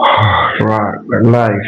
Right, life.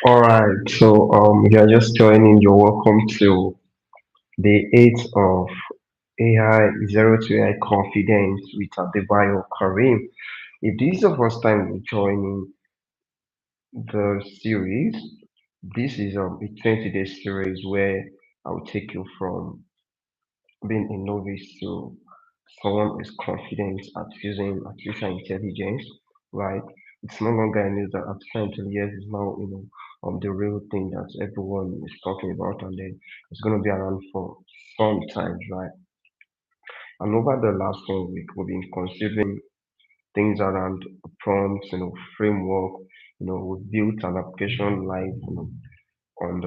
All right. So, you are just joining. You're welcome to the 8th of AI Zero to AI Confidence with Adebayo Kareem. If this is the first time you're joining the series, this is a 20-day series where I will take you from being a novice to someone who is confident at using artificial intelligence, right? It's no longer a news that artificial intelligence is now, the real thing that everyone is talking about, and then it's going to be around for some time, right? And over the last 1 week, we've been considering things around prompts, framework. We've built an application live, on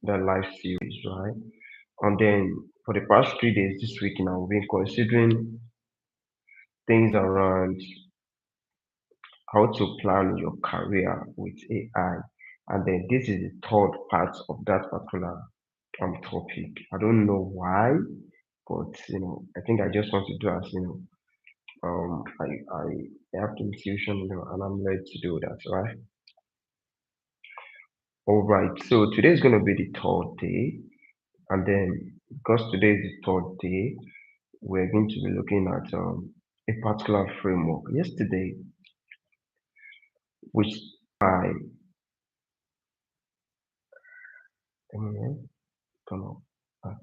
the live series, right? And then for the past 3 days this week now, we've been considering things around how to plan your career with AI. And then this is the third part of that particular topic. I don't know why, but I think I just want to do as I have intuition, and I'm ready to do that, right? All right. So today is going to be the third day, and then because today is the third day, we're going to be looking at a particular framework. Yesterday, which I come on. Uh,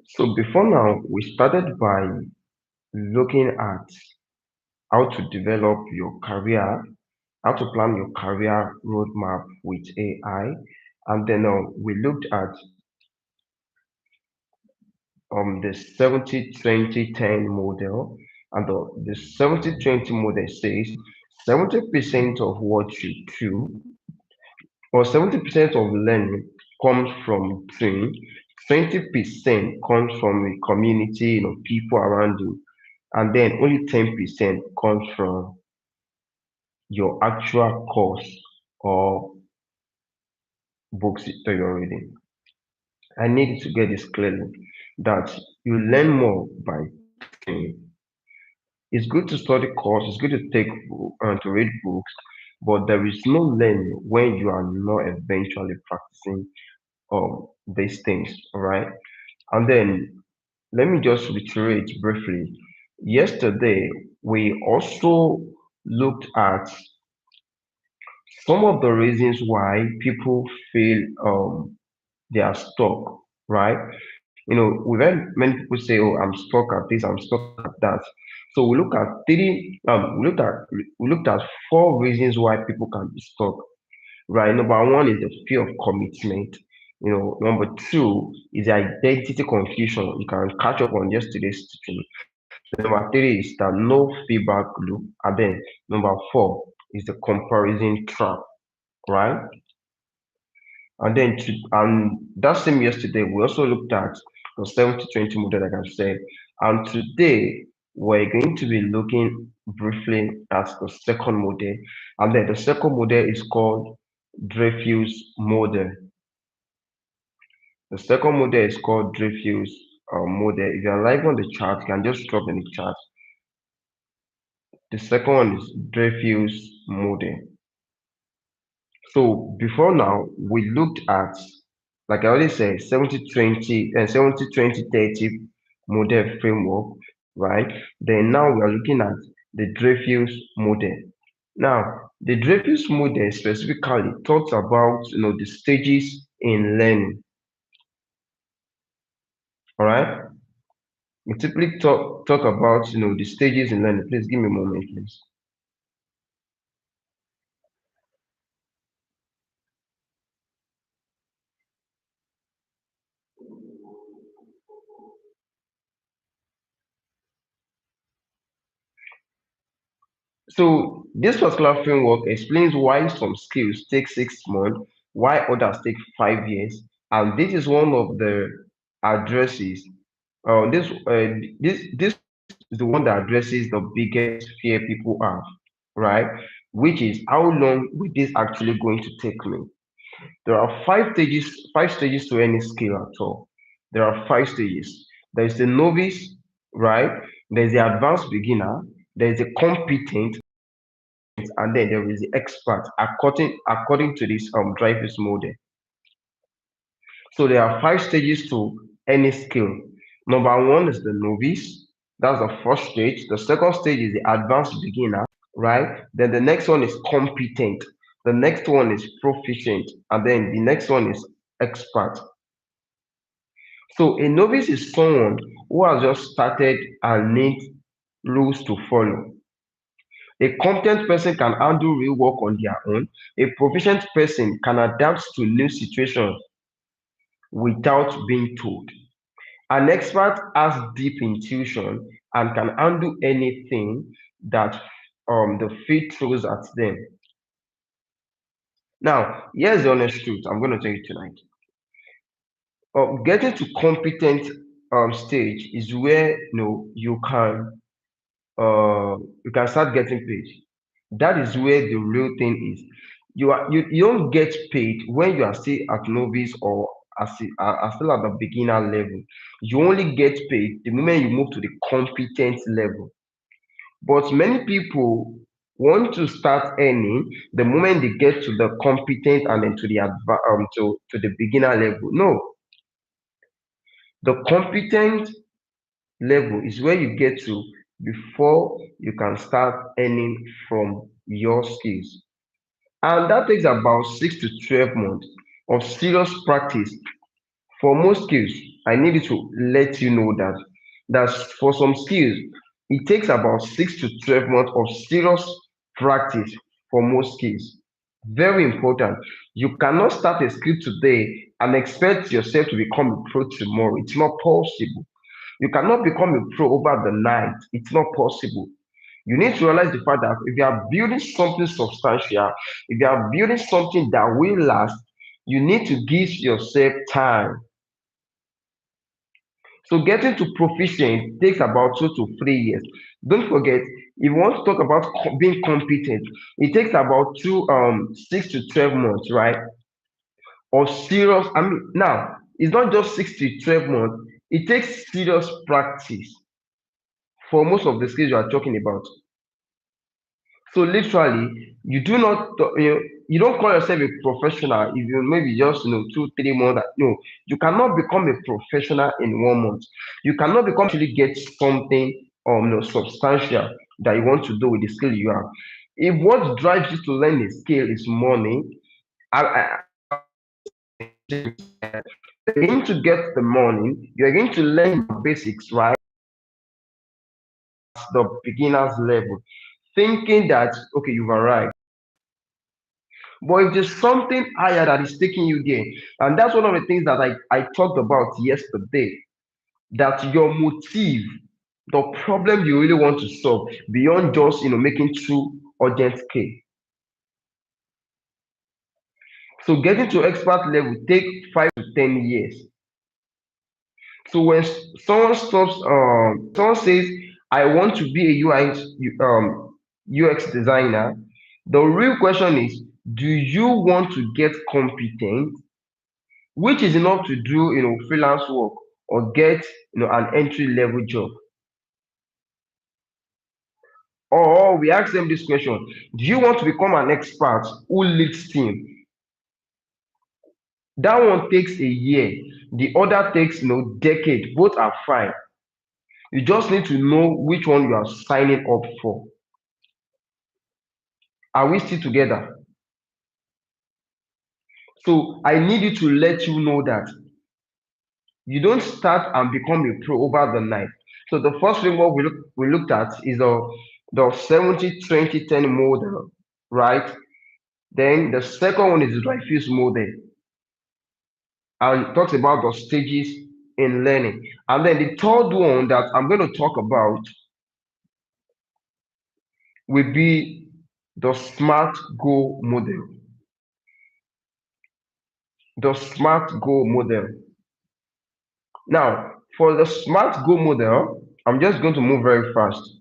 So before now, we started by looking at how to develop your career, how to plan your career roadmap with AI, and then we looked at the 70-20-10 model, and the 70-20 model says 70% of what you do, or 70% of learning, comes from doing, 20% comes from the community, people around you, and then only 10% comes from your actual course or books that you're reading. I need to get this clearly that you learn more by doing. It's good to study course, it's good to take to read books, but there is no learning when you are not eventually practicing these things, all right? And then let me just reiterate briefly. Yesterday, we also looked at some of the reasons why people feel they are stuck, right? We've heard many people say, "Oh, I'm stuck at this, I'm stuck at that." So we looked at four reasons why people can be stuck, right? Number one is the fear of commitment. Number two is the identity confusion. You can catch up on yesterday's teaching. Number three is the no feedback loop, and then number four is the comparison trap, right? And that same yesterday, we also looked at the 70-20 model, like I said. And today, we're going to be looking briefly at the second model. And then the second model is called Dreyfus model. The second model is called Dreyfus model. If you're live on the chat, you can just drop in the chat. The second one is Dreyfus model. So before now, we looked at, like I already said, 70-20 and 70-20-30 model framework, right? Then now we are looking at the Dreyfus model. Now, the Dreyfus model specifically talks about the stages in learning. All right. We typically talk about the stages in learning. Please give me a moment, please. So this particular framework explains why some skills take 6 months, why others take 5 years, and this is one of the addresses. This is the one that addresses the biggest fear people have, right? Which is how long will this actually going to take me? There are five stages to any skill at all. There are five stages. There is the novice, right? There's the advanced beginner. There is the competent, and then there is the expert according to this dreyfus model. So there are 5 stages to any skill. Number one is the novice. That's the first stage. The second stage is the advanced beginner, right? Then the next one is competent. The next one is proficient. And then the next one is expert. So a novice is someone who has just started and needs rules to follow. A competent person can handle real work on their own. A proficient person can adapt to new situations without being told. An expert has deep intuition and can handle anything that the field throws at them. Now, here's the honest truth I'm going to tell you tonight. Getting to competent stage is where you can start getting paid. That is where the real thing is. You don't get paid when you are still at novice or are still at the beginner level. You only get paid the moment you move to the competent level. But many people want to start earning the moment they get to the competent and then to the to the beginner level. No, the competent level is where you get to before you can start earning from your skills. And that takes about 6 to 12 months of serious practice for most skills. I needed to let you know that for some skills, it takes about 6 to 12 months of serious practice for most skills. Very important. You cannot start a skill today and expect yourself to become a pro tomorrow. It's not possible. You cannot become a pro over the night. It's not possible. You need to realize the fact that if you are building something substantial, if you are building something that will last, you need to give yourself time. So getting to proficient takes about 2 to 3 years. Don't forget, if you want to talk about being competent, it takes about 6 to 12 months, right? Of serious, I mean, now it's not just 6 to 12 months, it takes serious practice for most of the skills you are talking about. So literally, you do not you don't call yourself a professional if you maybe just 2 3 months. No, you cannot become a professional in 1 month. You cannot become actually get something substantial that you want to do with the skill you have. If what drives you to learn a skill is money, you're going to get the money, you're going to learn the basics, right? The beginner's level, thinking that okay, you've arrived. But if there's something higher that is taking you there, and that's one of the things that I talked about yesterday, that your motive, the problem you really want to solve, beyond just making true urgent care. So getting to expert level take 5 to 10 years. So when someone says, I want to be a UX designer, the real question is, do you want to get competent, which is enough to do freelance work or get an entry level job? Or we ask them this question: do you want to become an expert who leads team? That one takes a year, the other takes decade. Both are fine. You just need to know which one you are signing up for. Are we still together? So I need you to let you know that you don't start and become a pro over the night. So the first framework we looked at is the 70-20-10 model, right? Then the second one is the diffuse model, and it talks about the stages in learning. And then the third one that I'm going to talk about will be the SMART goal model. The SMART goal model. Now, for the SMART goal model, I'm just going to move very fast.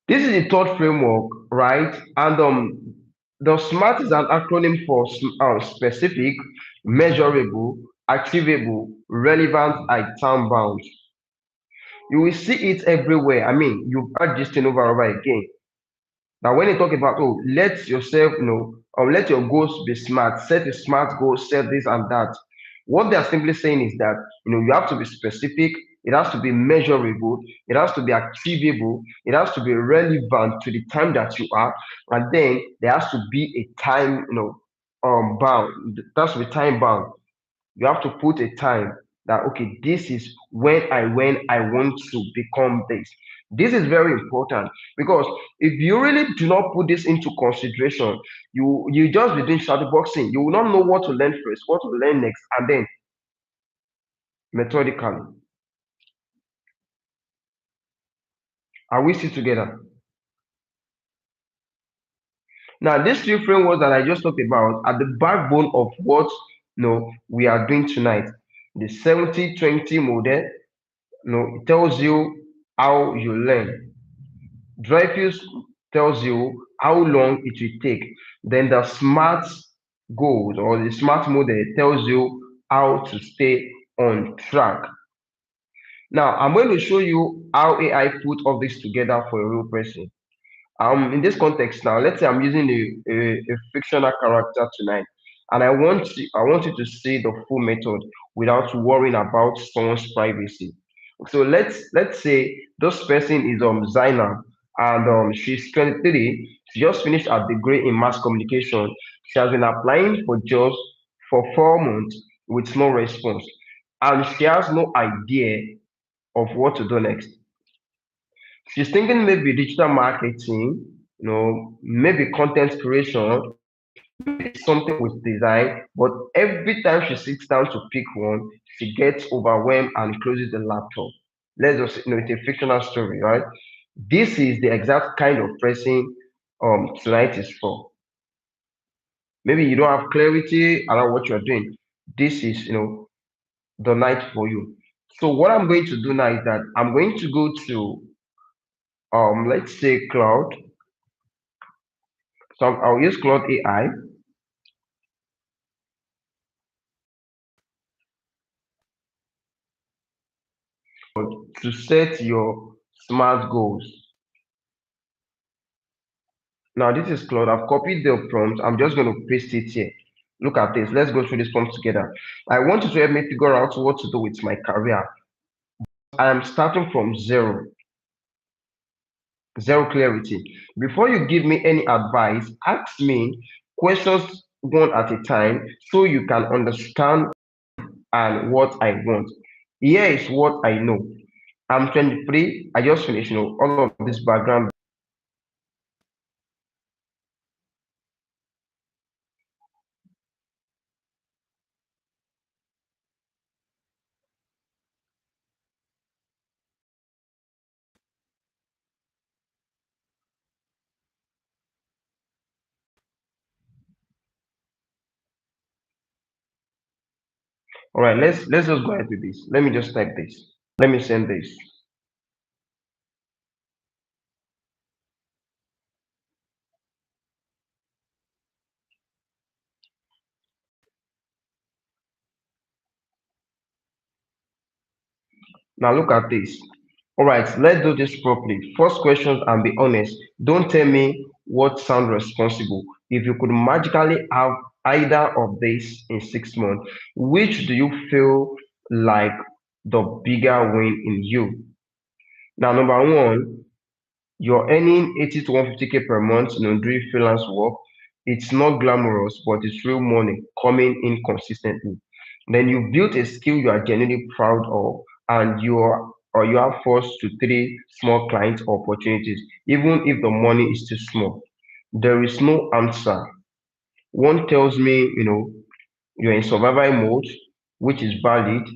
This is the third framework, right? And the SMART is an acronym for specific, measurable, achievable, relevant, and time bound. You will see it everywhere. I mean, you've heard this thing over and over again. Now, when you talk about, oh, let yourself, or let your goals be smart, set a smart goal, set this and that. What they are simply saying is that, you have to be specific, it has to be measurable, it has to be achievable, it has to be relevant to the time that you are, and then there has to be a time, bound. There has to be time bound. You have to put a time that, okay, this is when I want to become this. This is very important because if you really do not put this into consideration, you just be doing shadow boxing. You will not know what to learn first, what to learn next, and then methodically. Are we still together? Now, these three frameworks that I just talked about are the backbone of what we are doing tonight. The 70-20 model, it tells you how you learn. Dreyfus tells you how long it will take. Then the SMART goals or the SMART model tells you how to stay on track. Now, I'm going to show you how AI put all this together for a real person. In this context now, let's say I'm using a fictional character tonight, and I want you to see the full method without worrying about someone's privacy. So let's say this person is Zainab, and she's 23. She just finished a degree in mass communication. She has been applying for jobs for 4 months with no response, and she has no idea of what to do next. She's thinking maybe digital marketing, maybe content creation, maybe something with design. But every time she sits down to pick one, she gets overwhelmed and closes the laptop. Let's just, it's a fictional story, right? This is the exact kind of person tonight is for. Maybe you don't have clarity around what you're doing. This is, the night for you. So what I'm going to do now is that I'm going to go to let's say cloud. So I'll use Cloud AI to set your smart goals. Now this is Cloud. I've copied the prompt. I'm just going to paste it here. Look at this. Let's go through this prompt together. I want you to help me figure out what to do with my career. I am starting from zero clarity. Before you give me any advice, ask me questions one at a time so you can understand and what I want. Here is what I know. I'm 23. I just finished, all of this background. All right, let's just go ahead with this. Let me just type this. Let me send this. Now look at this. All right, let's do this properly. First question and be honest. Don't tell me what sounds responsible. If you could magically have either of these in 6 months, which do you feel like the bigger win in you? Now, number one, you're earning 80 to 150K per month, doing freelance work. It's not glamorous, but it's real money coming in consistently. Then you built a skill you are genuinely proud of, and you have 4 to 3 small client opportunities, even if the money is too small. There is no answer. One tells me, you're in survival mode, which is valid.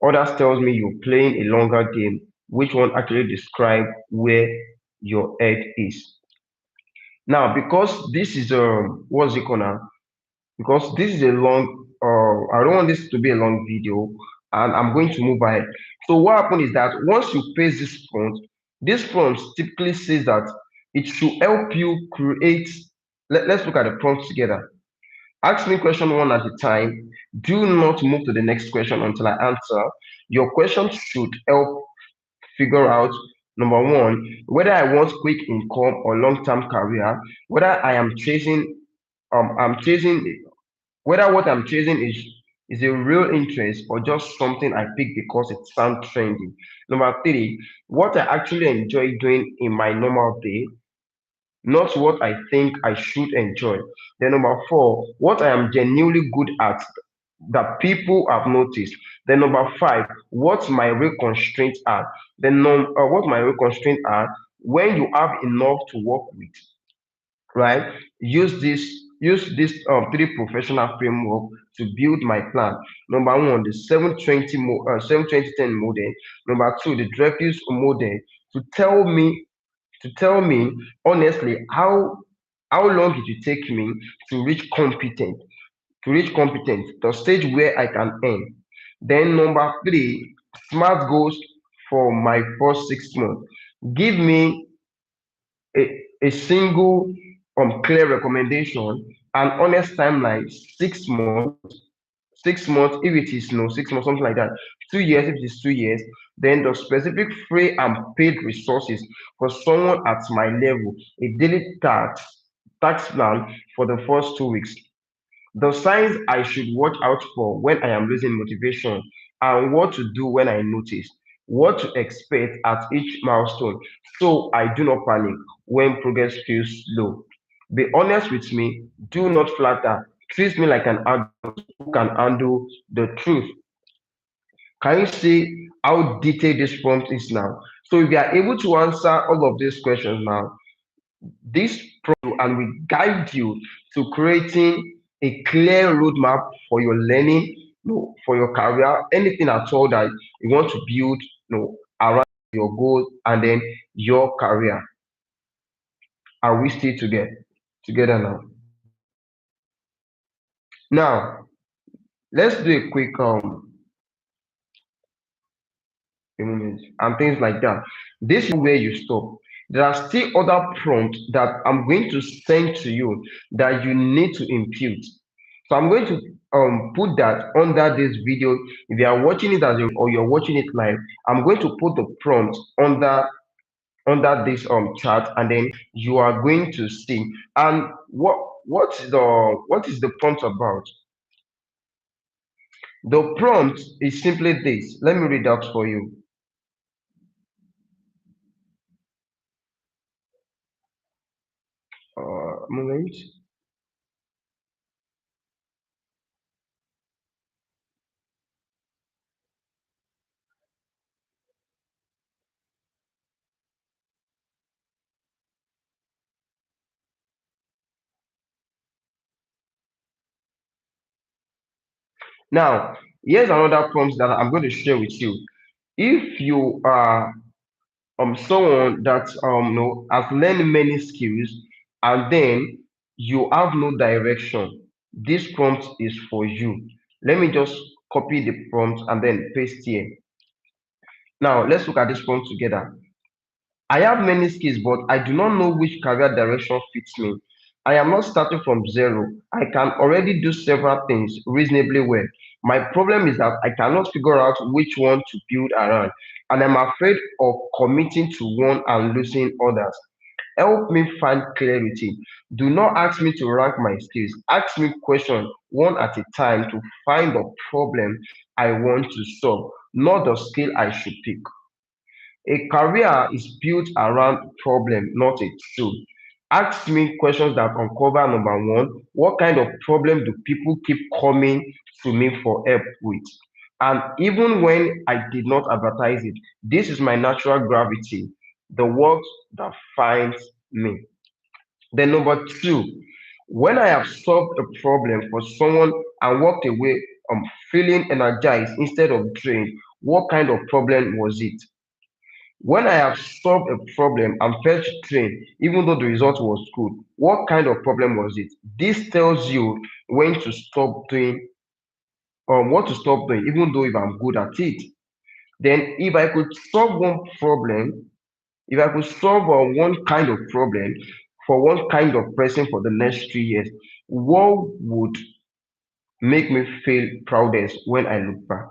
Others tells me you're playing a longer game, which one actually describe where your head is. Now, because this is what's it called now? Because this is a long, I don't want this to be a long video, and I'm going to move ahead. So what happened is that once you paste this prompt typically says that it should help you create. Let's look at the prompts together. Ask me question one at a time. Do not move to the next question until I answer. Your question should help figure out Number one, whether I want quick income or long-term career, whether I am chasing, I'm chasing, whether what I'm chasing is a real interest or just something I pick because it sounds trendy. Number three, what I actually enjoy doing in my normal day, not what I think I should enjoy. Then number four, what I am genuinely good at that people have noticed. Then number five, what my real constraints are. What my real constraints are when you have enough to work with, right? Use this three professional framework to build my plan. Number one, the 720 10 model. Number two, the Dreyfus model to tell me honestly how long it will take me to reach competent, the stage where I can earn. Then number three, smart goals for my first 6 months. Give me a single clear recommendation, an honest timeline, 6 months if it is 6 months, something like that. 2 years if it is 2 years. Then the specific free and paid resources for someone at my level, a daily tax plan for the first 2 weeks. The signs I should watch out for when I am losing motivation, and what to do when I notice, what to expect at each milestone so I do not panic when progress feels slow. Be honest with me, do not flatter. Treat me like an adult who can handle the truth. Can you see how detailed this prompt is now? So if you are able to answer all of these questions now, this and we guide you to creating a clear roadmap for your learning, for your career, anything at all that you want to build, around your goals and then your career. Are we still together now? Now, let's do a quick a moment and things like that. This is where you stop. There are still other prompts that I'm going to send to you that you need to impute. So I'm going to put that under this video. If you are watching it or you're watching it live, I'm going to put the prompt under this chat, and then you are going to see. And what is the prompt about? The prompt is simply this. Let me read out for you. Moment. Now, here's another prompt that I'm going to share with you. If you are someone that has learned many skills and then you have no direction, this prompt is for you. Let me just copy the prompt and then paste here. Now, let's look at this prompt together. I have many skills, but I do not know which career direction fits me. I am not starting from zero. I can already do several things reasonably well. My problem is that I cannot figure out which one to build around, and I'm afraid of committing to one and losing others. Help me find clarity. Do not ask me to rank my skills. Ask me questions one at a time to find the problem I want to solve, not the skill I should pick. A career is built around problem, not a tool. Ask me questions that uncover number one, what kind of problem do people keep coming to me for help with? And even when I did not advertise it, this is my natural gravity, the work that finds me. Then number two, when I have solved a problem for someone and walked away feeling energized instead of drained, what kind of problem was it? When I have solved a problem and felt trained, even though the result was good, what kind of problem was it? This tells you when to stop doing or what to stop doing, even though if I'm good at it. Then, if I could solve one problem, if I could solve one kind of problem for one kind of person for the next 3 years, what would make me feel proudest when I look back?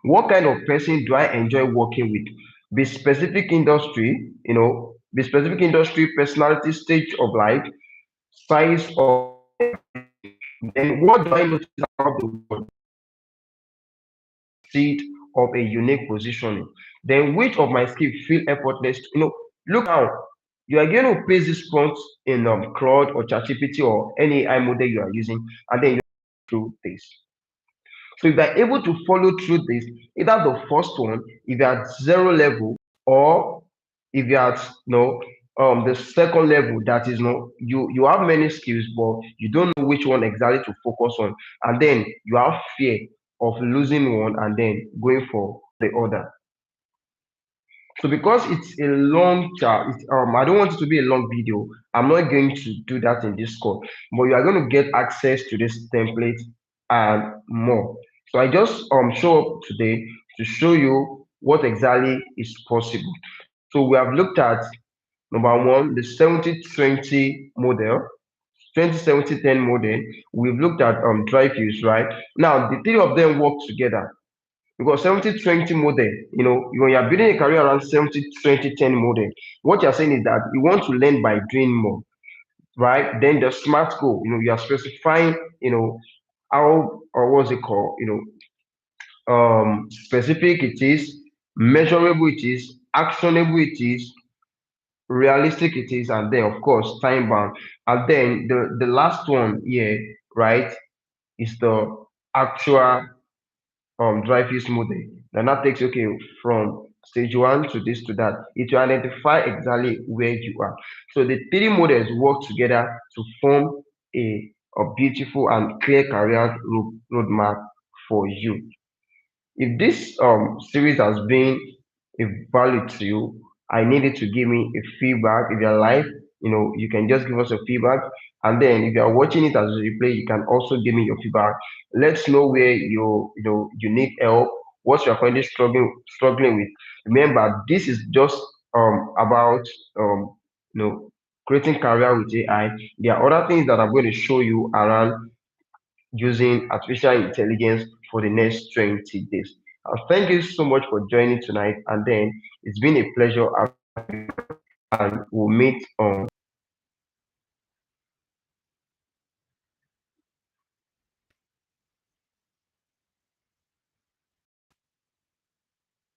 What kind of person do I enjoy working with? be specific industry, be specific industry, personality, stage of life, size of organization. Then what do I notice about the word seed of a unique positioning? Then which of my skills feel effortless? Look now, you are going to paste this prompt in Claude or ChatGPT or any AI model you are using, and then you through this. So if you're able to follow through this, either the first one, if you're at zero level, or if you're at the second level, that is you have many skills, but you don't know which one exactly to focus on, and then you have fear of losing one and then going for the other. So because it's a long chat, I don't want it to be a long video. I'm not going to do that in this call, but you are going to get access to this template and more. So I just show up today to show you what exactly is possible. So we have looked at number one, the 70-20 model, 20-70-10 model. We've looked at Dreyfus, right? Now the three of them work together because 70-20 model, when you're building a career around 70-20-10 model, what you're saying is that you want to learn by doing more, right? Then the smart goal, you are specifying, how, or what's it called, specific it is, measurable it is, actionable it is, realistic it is, and then of course time bound. And then the last one here, right, is the actual drive use model. Then that takes you, okay, from stage one to this to that. It will identify exactly where you are. So the three models work together to form a beautiful and clear career roadmap for you. If this series has been a value to you, I need you to give me a feedback. If you're live, you can just give us a feedback. And then if you're watching it as a replay, you can also give me your feedback. Let's know where you need help, what you're currently struggling with. Remember, this is just about creating career with AI. There are other things that I'm going to show you around using artificial intelligence for the next 20 days. Thank you so much for joining tonight. And then it's been a pleasure having you, and we'll meet on